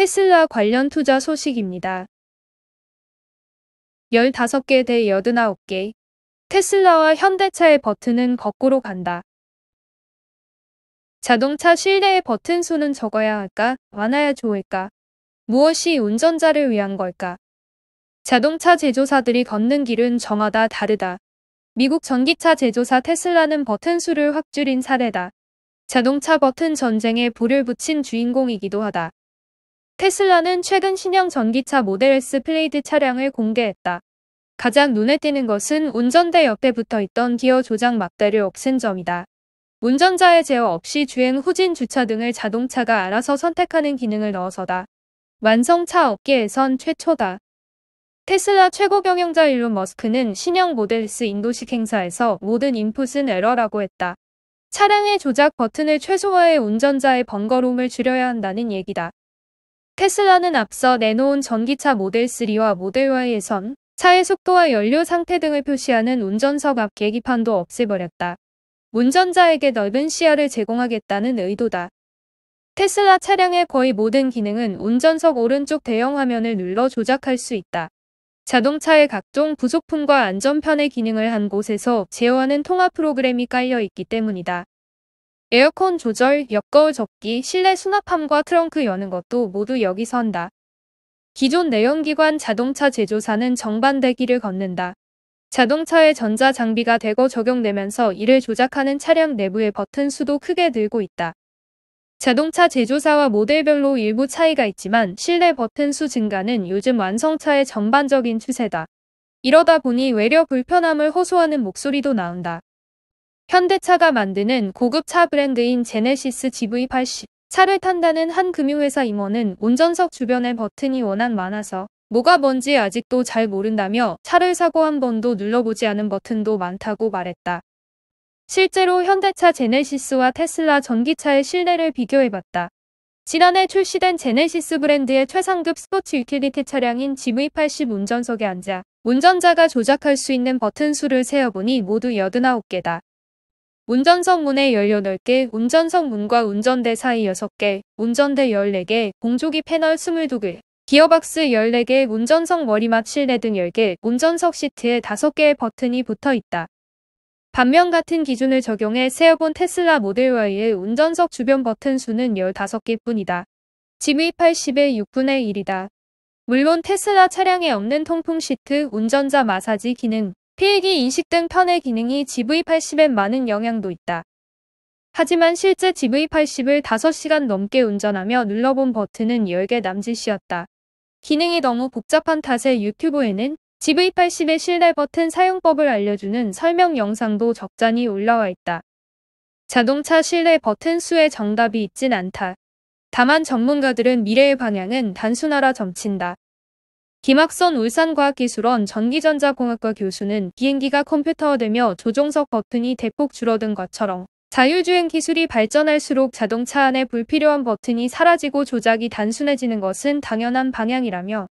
테슬라 관련 투자 소식입니다. 15개 대 89개. 테슬라와 현대차의 버튼은 거꾸로 간다. 자동차 실내의 버튼 수는 적어야 할까? 많아야 좋을까? 무엇이 운전자를 위한 걸까? 자동차 제조사들이 걷는 길은 저마다 다르다. 미국 전기차 제조사 테슬라는 버튼 수를 확 줄인 사례다. 자동차 버튼 전쟁에 불을 붙인 주인공이기도 하다. 테슬라는 최근 신형 전기차 모델 S 플레이드 차량을 공개했다. 가장 눈에 띄는 것은 운전대 옆에 붙어있던 기어 조작 막대를 없앤 점이다. 운전자의 제어 없이 주행 후진 주차 등을 자동차가 알아서 선택하는 기능을 넣어서다. 완성차 업계에선 최초다. 테슬라 최고 경영자 일론 머스크는 신형 모델 S 인도식 행사에서 모든 인풋은 에러라고 했다. 차량의 조작 버튼을 최소화해 운전자의 번거로움을 줄여야 한다는 얘기다. 테슬라는 앞서 내놓은 전기차 모델 3와 모델 Y에선 차의 속도와 연료 상태 등을 표시하는 운전석 앞 계기판도 없애버렸다. 운전자에게 넓은 시야를 제공하겠다는 의도다. 테슬라 차량의 거의 모든 기능은 운전석 오른쪽 대형 화면을 눌러 조작할 수 있다. 자동차의 각종 부속품과 안전편의 기능을 한 곳에서 제어하는 통합 프로그램이 깔려 있기 때문이다. 에어컨 조절, 역거울 접기, 실내 수납함과 트렁크 여는 것도 모두 여기서 한다. 기존 내연기관 자동차 제조사는 정반대 길을 걷는다. 자동차의 전자장비가 대거 적용되면서 이를 조작하는 차량 내부의 버튼 수도 크게 늘고 있다. 자동차 제조사와 모델별로 일부 차이가 있지만 실내 버튼 수 증가는 요즘 완성차의 전반적인 추세다. 이러다 보니 외려 불편함을 호소하는 목소리도 나온다. 현대차가 만드는 고급 차 브랜드인 제네시스 GV80 차를 탄다는 한 금융회사 임원은 운전석 주변에 버튼이 워낙 많아서 뭐가 뭔지 아직도 잘 모른다며 차를 사고 한 번도 눌러보지 않은 버튼도 많다고 말했다. 실제로 현대차 제네시스와 테슬라 전기차의 실내를 비교해봤다. 지난해 출시된 제네시스 브랜드의 최상급 스포츠 유틸리티 차량인 GV80 운전석에 앉아 운전자가 조작할 수 있는 버튼 수를 세어보니 모두 89개다. 운전석 문에 18개, 운전석 문과 운전대 사이 6개, 운전대 14개, 공조기 패널 22개, 기어박스 14개, 운전석 머리맡 실내 등 10개, 운전석 시트에 5개의 버튼이 붙어 있다. 반면 같은 기준을 적용해 세어본 테슬라 모델 Y의 운전석 주변 버튼 수는 15개뿐이다. GV80의 6분의 1이다. 물론 테슬라 차량에 없는 통풍 시트, 운전자 마사지 기능, 필기 인식 등 편의 기능이 GV80엔 많은 영향도 있다. 하지만 실제 GV80을 5시간 넘게 운전하며 눌러본 버튼은 10개 남짓이었다. 기능이 너무 복잡한 탓에 유튜브에는 GV80의 실내 버튼 사용법을 알려주는 설명 영상도 적잖이 올라와 있다. 자동차 실내 버튼 수의 정답이 있진 않다. 다만 전문가들은 미래의 방향은 단순화라 점친다. 김학선 울산과학기술원 전기전자공학과 교수는 비행기가 컴퓨터화되며 조종석 버튼이 대폭 줄어든 것처럼 자율주행 기술이 발전할수록 자동차 안에 불필요한 버튼이 사라지고 조작이 단순해지는 것은 당연한 방향이라며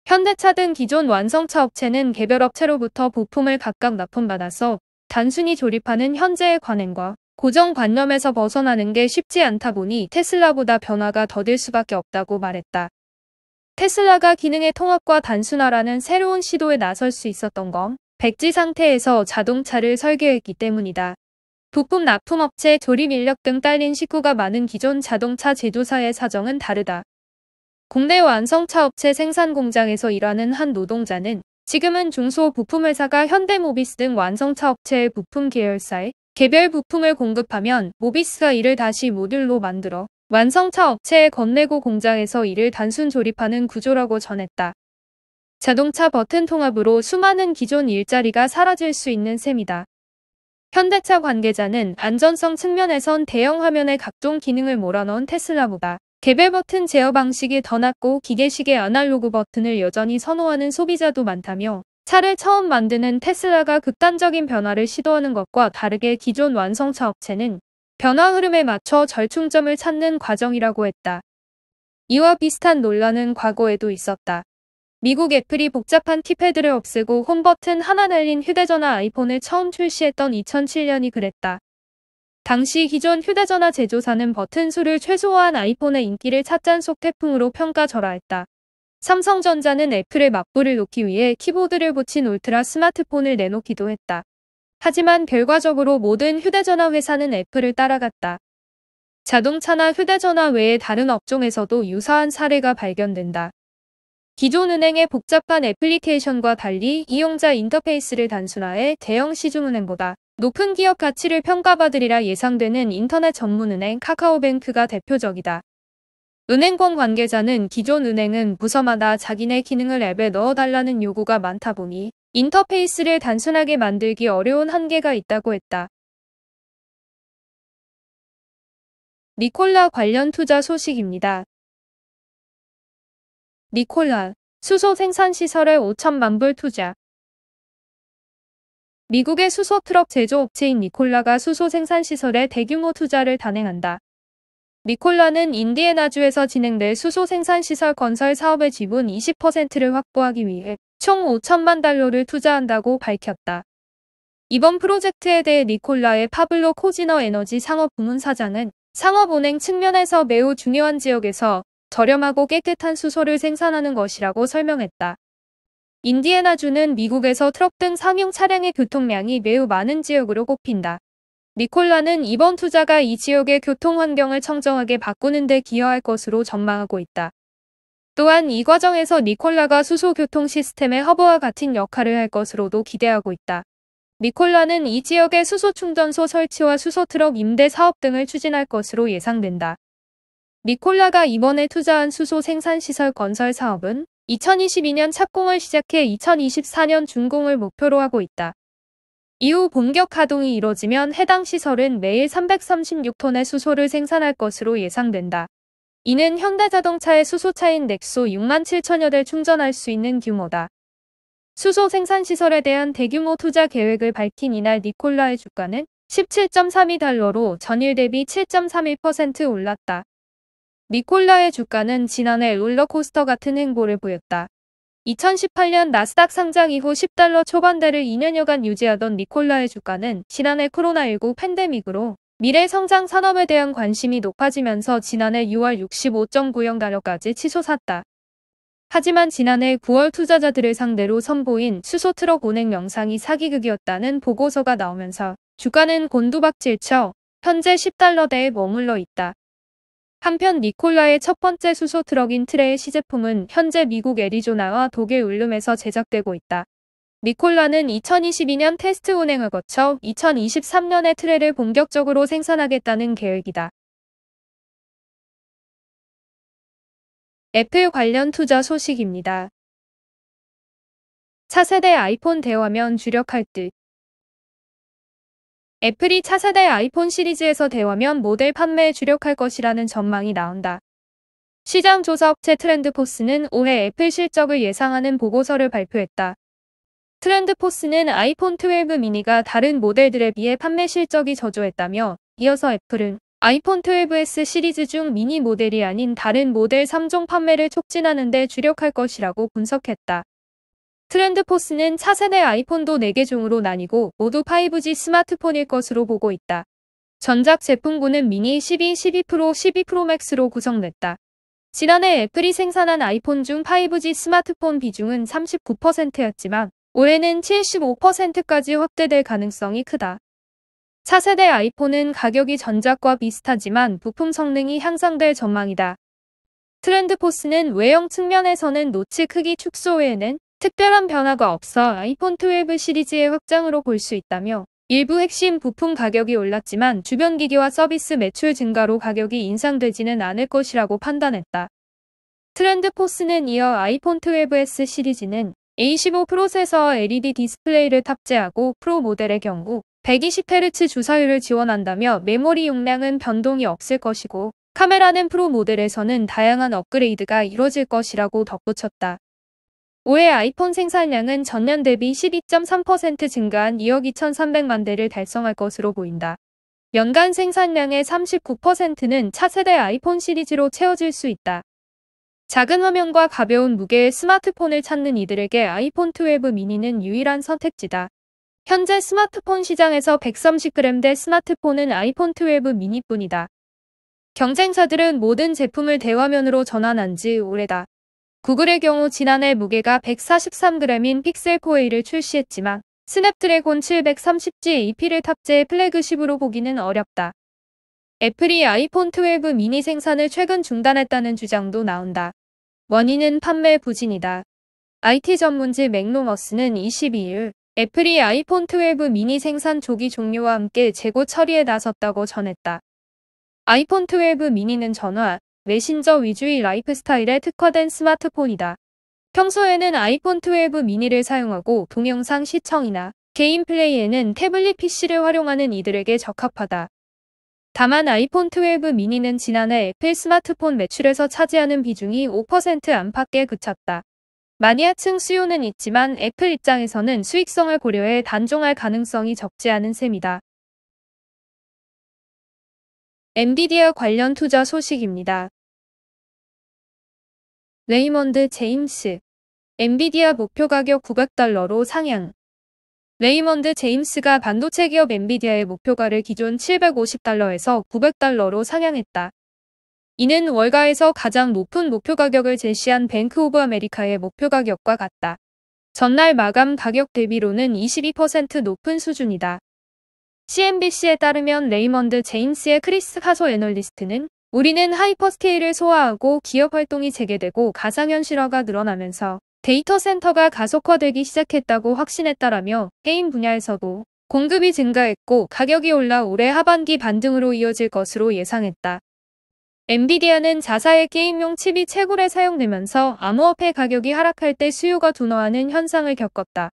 현대차 등 기존 완성차 업체는 개별 업체로부터 부품을 각각 납품받아서 단순히 조립하는 현재의 관행과 고정관념에서 벗어나는 게 쉽지 않다 보니 테슬라보다 변화가 더딜 수밖에 없다고 말했다. 테슬라가 기능의 통합과 단순화라는 새로운 시도에 나설 수 있었던 건 백지 상태에서 자동차를 설계했기 때문이다. 부품 납품업체, 조립 인력 등 딸린 식구가 많은 기존 자동차 제조사의 사정은 다르다. 국내 완성차 업체 생산 공장에서 일하는 한 노동자는 지금은 중소부품회사가 현대모비스 등 완성차 업체의 부품 계열사에 개별 부품을 공급하면 모비스가 이를 다시 모듈로 만들어 완성차 업체에 건네고 공장에서 이를 단순 조립하는 구조라고 전했다. 자동차 버튼 통합으로 수많은 기존 일자리가 사라질 수 있는 셈이다. 현대차 관계자는 안전성 측면에선 대형 화면에 각종 기능을 몰아넣은 테슬라보다 개별 버튼 제어 방식이 더 낫고 기계식의 아날로그 버튼을 여전히 선호하는 소비자도 많다며 차를 처음 만드는 테슬라가 극단적인 변화를 시도하는 것과 다르게 기존 완성차 업체는 변화 흐름에 맞춰 절충점을 찾는 과정이라고 했다. 이와 비슷한 논란은 과거에도 있었다. 미국 애플이 복잡한 키패드를 없애고 홈버튼 하나 달린 휴대전화 아이폰을 처음 출시했던 2007년이 그랬다. 당시 기존 휴대전화 제조사는 버튼 수를 최소화한 아이폰의 인기를 찻잔속 태풍으로 평가절하했다. 삼성전자는 애플의 맞불을 놓기 위해 키보드를 붙인 울트라 스마트폰을 내놓기도 했다. 하지만 결과적으로 모든 휴대전화 회사는 애플을 따라갔다. 자동차나 휴대전화 외의 다른 업종에서도 유사한 사례가 발견된다. 기존 은행의 복잡한 애플리케이션과 달리 이용자 인터페이스를 단순화해 대형 시중은행보다 높은 기업 가치를 평가받으리라 예상되는 인터넷 전문은행 카카오뱅크가 대표적이다. 은행권 관계자는 기존 은행은 부서마다 자기네 기능을 앱에 넣어달라는 요구가 많다 보니 인터페이스를 단순하게 만들기 어려운 한계가 있다고 했다. 니콜라 관련 투자 소식입니다. 니콜라, 수소 생산시설에 5천만 불 투자. 미국의 수소 트럭 제조업체인 니콜라가 수소 생산시설에 대규모 투자를 단행한다. 니콜라는 인디애나주에서 진행될 수소 생산시설 건설 사업의 지분 20%를 확보하기 위해 총 5천만 달러를 투자한다고 밝혔다. 이번 프로젝트에 대해 니콜라의 파블로 코지너 에너지 상업부문 사장은 상업 운행 측면에서 매우 중요한 지역에서 저렴하고 깨끗한 수소를 생산하는 것이라고 설명했다. 인디애나주는 미국에서 트럭 등 상용 차량의 교통량이 매우 많은 지역으로 꼽힌다. 니콜라는 이번 투자가 이 지역의 교통 환경을 청정하게 바꾸는 데 기여할 것으로 전망하고 있다. 또한 이 과정에서 니콜라가 수소 교통 시스템의 허브와 같은 역할을 할 것으로도 기대하고 있다. 니콜라는 이 지역의 수소 충전소 설치와 수소 트럭 임대 사업 등을 추진할 것으로 예상된다. 니콜라가 이번에 투자한 수소 생산시설 건설 사업은 2022년 착공을 시작해 2024년 준공을 목표로 하고 있다. 이후 본격 가동이 이뤄지면 해당 시설은 매일 336톤의 수소를 생산할 것으로 예상된다. 이는 현대자동차의 수소차인 넥소 6만 7천여 대 충전할 수 있는 규모다. 수소 생산시설에 대한 대규모 투자 계획을 밝힌 이날 니콜라의 주가는 17.32달러로 전일 대비 7.31% 올랐다. 니콜라의 주가는 지난해 롤러코스터 같은 행보를 보였다. 2018년 나스닥 상장 이후 10달러 초반대를 2년여간 유지하던 니콜라의 주가는 지난해 코로나19 팬데믹으로 미래 성장 산업에 대한 관심이 높아지면서 지난해 6월 65.90달러까지 치솟았다. 하지만 지난해 9월 투자자들을 상대로 선보인 수소 트럭 운행 영상이 사기극이었다는 보고서가 나오면서 주가는 곤두박질쳐 현재 10달러대에 머물러 있다. 한편 니콜라의 첫 번째 수소 트럭인 트레의 시제품은 현재 미국 애리조나와 독일 울름에서 제작되고 있다. 니콜라는 2022년 테스트 운행을 거쳐 2023년에 트레를 본격적으로 생산하겠다는 계획이다. 애플 관련 투자 소식입니다. 차세대 아이폰 대화면 주력할 듯. 애플이 차세대 아이폰 시리즈에서 대화면 모델 판매에 주력할 것이라는 전망이 나온다. 시장 조사 업체 트렌드포스는 올해 애플 실적을 예상하는 보고서를 발표했다. 트렌드포스는 아이폰 12 미니가 다른 모델들에 비해 판매 실적이 저조했다며 이어서 애플은 아이폰 12S 시리즈 중 미니 모델이 아닌 다른 모델 3종 판매를 촉진하는 데 주력할 것이라고 분석했다. 트렌드포스는 차세대 아이폰도 4개 종으로 나뉘고 모두 5G 스마트폰일 것으로 보고 있다. 전작 제품군은 미니 12, 12 프로, 12 프로 맥스로 구성됐다. 지난해 애플이 생산한 아이폰 중 5G 스마트폰 비중은 39%였지만 올해는 75%까지 확대될 가능성이 크다. 차세대 아이폰은 가격이 전작과 비슷하지만 부품 성능이 향상될 전망이다. 트렌드포스는 외형 측면에서는 노치 크기 축소 외에는 특별한 변화가 없어 아이폰 12 시리즈의 확장으로 볼 수 있다며 일부 핵심 부품 가격이 올랐지만 주변 기기와 서비스 매출 증가로 가격이 인상되지는 않을 것이라고 판단했다. 트렌드포스는 이어 아이폰 12S 시리즈는 A15 프로세서와 LED 디스플레이를 탑재하고 프로 모델의 경우 120Hz 주사율을 지원한다며 메모리 용량은 변동이 없을 것이고 카메라는 프로 모델에서는 다양한 업그레이드가 이뤄질 것이라고 덧붙였다. 올해 아이폰 생산량은 전년 대비 12.3% 증가한 2억 2,300만 대를 달성할 것으로 보인다. 연간 생산량의 39%는 차세대 아이폰 시리즈로 채워질 수 있다. 작은 화면과 가벼운 무게의 스마트폰을 찾는 이들에게 아이폰 12 미니는 유일한 선택지다. 현재 스마트폰 시장에서 130g대 스마트폰은 아이폰 12 미니뿐이다. 경쟁사들은 모든 제품을 대화면으로 전환한 지 오래다. 구글의 경우 지난해 무게가 143g인 픽셀 4a를 출시했지만 스냅드래곤 730G AP를 탑재해 플래그십으로 보기는 어렵다. 애플이 아이폰 12 미니 생산을 최근 중단했다는 주장도 나온다. 원인은 판매 부진이다. IT 전문지 맥로머스는 22일 애플이 아이폰 12 미니 생산 조기 종료와 함께 재고 처리에 나섰다고 전했다. 아이폰 12 미니는 전화, 메신저 위주의 라이프스타일에 특화된 스마트폰이다. 평소에는 아이폰 12 미니를 사용하고 동영상 시청이나 게임 플레이에는 태블릿 PC를 활용하는 이들에게 적합하다. 다만 아이폰 12 미니는 지난해 애플 스마트폰 매출에서 차지하는 비중이 5% 안팎에 그쳤다. 마니아층 수요는 있지만 애플 입장에서는 수익성을 고려해 단종할 가능성이 적지 않은 셈이다. 엔비디아 관련 투자 소식입니다. 레이먼드 제임스. 엔비디아 목표 가격 $900로 상향. 레이먼드 제임스가 반도체 기업 엔비디아의 목표가를 기존 $750에서 $900로 상향했다. 이는 월가에서 가장 높은 목표 가격을 제시한 뱅크 오브 아메리카의 목표 가격과 같다. 전날 마감 가격 대비로는 22% 높은 수준이다. CNBC에 따르면 레이먼드 제임스의 크리스 하소 애널리스트는 우리는 하이퍼스케일을 소화하고 기업 활동이 재개되고 가상현실화가 늘어나면서 데이터 센터가 가속화되기 시작했다고 확신했다라며 게임 분야에서도 공급이 증가했고 가격이 올라 올해 하반기 반등으로 이어질 것으로 예상했다. 엔비디아는 자사의 게임용 칩이 채굴에 사용되면서 암호화폐 가격이 하락할 때 수요가 둔화하는 현상을 겪었다.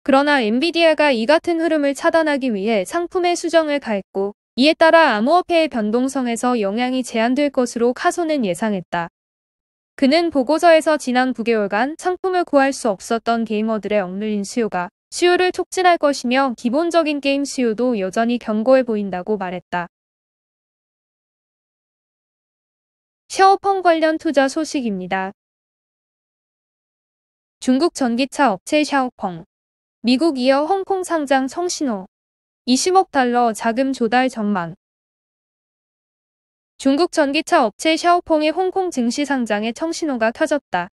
그러나 엔비디아가 이 같은 흐름을 차단하기 위해 상품의 수정을 가했고 이에 따라 암호화폐의 변동성에서 영향이 제한될 것으로 카소는 예상했다. 그는 보고서에서 지난 9개월간 상품을 구할 수 없었던 게이머들의 억눌린 수요가 수요를 촉진할 것이며 기본적인 게임 수요도 여전히 견고해 보인다고 말했다. 샤오펑 관련 투자 소식입니다. 중국 전기차 업체 샤오펑. 미국 이어 홍콩 상장 청신호. $20억 자금 조달 전망. 중국 전기차 업체 샤오펑의 홍콩 증시 상장에 청신호가 켜졌다.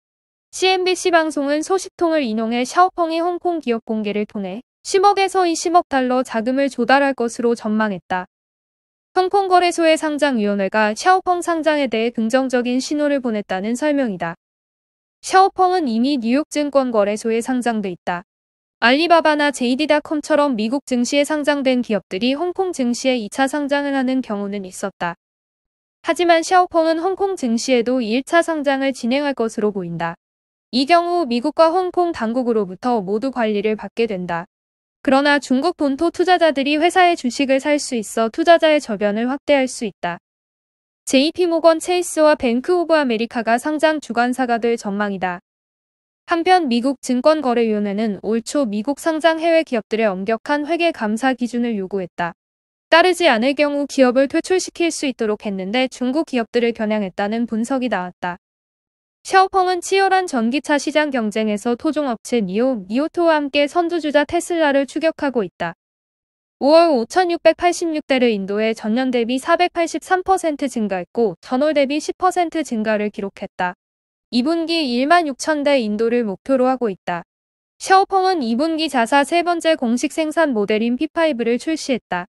CNBC 방송은 소식통을 인용해 샤오펑이 홍콩 기업 공개를 통해 10억에서 $20억 자금을 조달할 것으로 전망했다. 홍콩거래소의 상장위원회가 샤오펑 상장에 대해 긍정적인 신호를 보냈다는 설명이다. 샤오펑은 이미 뉴욕 증권거래소에 상장돼 있다. 알리바바나 JD.com처럼 미국 증시에 상장된 기업들이 홍콩 증시에 2차 상장을 하는 경우는 있었다. 하지만 샤오펑은 홍콩 증시에도 1차 상장을 진행할 것으로 보인다. 이 경우 미국과 홍콩 당국으로부터 모두 관리를 받게 된다. 그러나 중국 본토 투자자들이 회사의 주식을 살 수 있어 투자자의 저변을 확대할 수 있다. JP모건 체이스와 뱅크 오브 아메리카가 상장 주관사가 될 전망이다. 한편 미국 증권거래위원회는 올 초 미국 상장 해외 기업들의 엄격한 회계 감사 기준을 요구했다. 따르지 않을 경우 기업을 퇴출시킬 수 있도록 했는데 중국 기업들을 겨냥했다는 분석이 나왔다. 샤오펑은 치열한 전기차 시장 경쟁에서 토종업체 니오토와 함께 선두주자 테슬라를 추격하고 있다. 5월 5,686대를 인도해 전년 대비 483% 증가했고 전월 대비 10% 증가를 기록했다. 2분기 16,000대 인도를 목표로 하고 있다. 샤오펑은 2분기 자사 세 번째 공식 생산 모델인 P5를 출시했다.